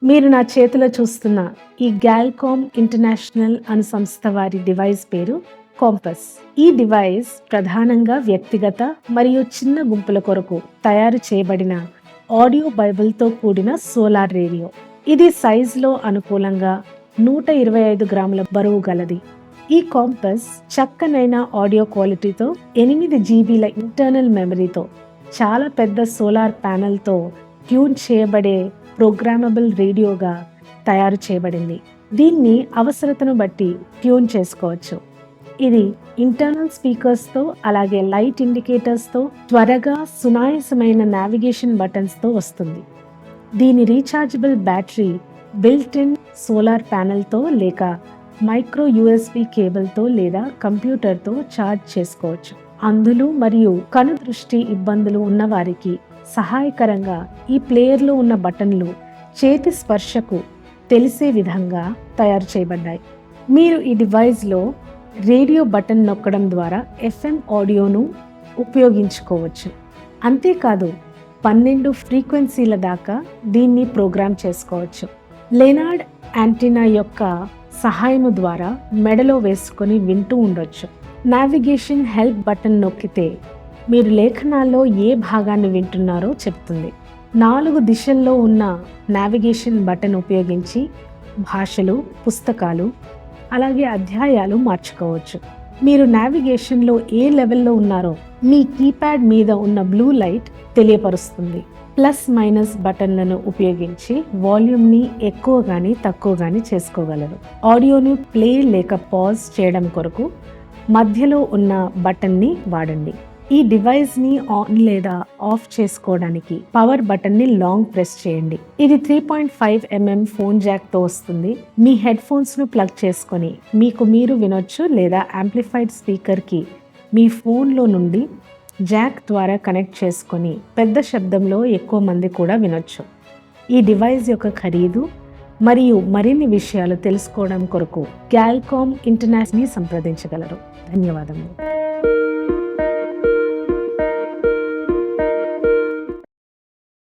మీరు నా చేతిలో చూస్తున్న ఈ గ్యాల్కామ్ ఇంటర్నేషనల్ అను సంస్థ వారి డివైస్ పేరు కాంపస్. ఈ డివైస్ ప్రధానంగా వ్యక్తిగత మరియు చిన్న గుంపుల కొరకు తయారు చేయబడిన ఆడియో బైబిల్తో కూడిన సోలార్ రేడియో. ఇది సైజులో అనుకూలంగా 125 గ్రాముల బరువు గలది. ఈ కాంపస్ చక్కనైన ఆడియో క్వాలిటీతో 8 జీబీల ఇంటర్నల్ మెమరీతో చాలా పెద్ద సోలార్ ప్యానెల్తో ట్యూన్ చేయబడే ప్రోగ్రామబుల్ రేడియోగా తయారు చేయబడింది. దీన్ని అవసరతను బట్టి ట్యూన్ చేసుకోవచ్చు. ఇది ఇంటర్నల్ స్పీకర్స్తో అలాగే లైట్ ఇండికేటర్స్తో త్వరగా సునాయాసమైన నావిగేషన్ బటన్స్తో వస్తుంది. దీని rechargeable battery built in solar ప్యానెల్తో లేక మైక్రో యూఎస్బి కేబుల్తో లేదా కంప్యూటర్తో ఛార్జ్ చేసుకోవచ్చు. అంధులు మరియు కనుదృష్టి ఇబ్బందులు ఉన్నవారికి సహాయకరంగా ఈ ప్లేయర్లో ఉన్న బటన్లు చేతి స్పర్శకు తెలిసే విధంగా తయారు చేయబడ్డాయి. మీరు ఈ డివైస్లో రేడియో బటన్ నొక్కడం ద్వారా FM ఆడియోను ఉపయోగించుకోవచ్చు. అంతేకాదు 12 ఫ్రీక్వెన్సీల దాకా దీన్ని ప్రోగ్రామ్ చేసుకోవచ్చు. లెనార్డ్ యాంటీనా యొక్క సహాయము ద్వారా మెడలో వేసుకొని వింటూ ఉండొచ్చు. నావిగేషన్ హెల్ప్ బటన్ నొక్కితే మీరు లేఖనాల్లో ఏ భాగాన్ని వింటున్నారో చెప్తుంది. 4 దిశల్లో ఉన్న నావిగేషన్ బటన్ ఉపయోగించి భాషలు, పుస్తకాలు అలాగే అధ్యాయాలు మార్చుకోవచ్చు. మీరు నావిగేషన్లో ఏ లెవెల్లో ఉన్నారో మీ కీప్యాడ్ మీద ఉన్న బ్లూ లైట్ తెలియపరుస్తుంది. ప్లస్ మైనస్ బటన్లను ఉపయోగించి వాల్యూమ్ని ఎక్కువ కానీ తక్కువ కానీ చేసుకోగలరు. ఆడియోను ప్లే లేక పాజ్ చేయడం కొరకు మధ్యలో ఉన్న బటన్ని వాడండి. ఈ డివైస్ని ఆన్ లేదా ఆఫ్ చేసుకోవడానికి పవర్ బటన్ని లాంగ్ ప్రెస్ చేయండి. ఇది 3.5 mm ఫోన్ జాక్తో వస్తుంది. మీ హెడ్ ఫోన్స్ను ప్లగ్ చేసుకొని మీకు మీరు వినొచ్చు లేదా యాంప్లిఫైడ్ స్పీకర్కి మీ ఫోన్లో నుండి జాక్ ద్వారా కనెక్ట్ చేసుకొని పెద్ద శబ్దంలో ఎక్కువ మంది కూడా వినొచ్చు. ఈ డివైస్ యొక్క ఖరీదు మరియు మరిన్ని విషయాలు తెలుసుకోవడం కొరకు గ్యాల్కామ్ ఇంటర్నేషనల్ని సంప్రదించగలరు. ధన్యవాదములు.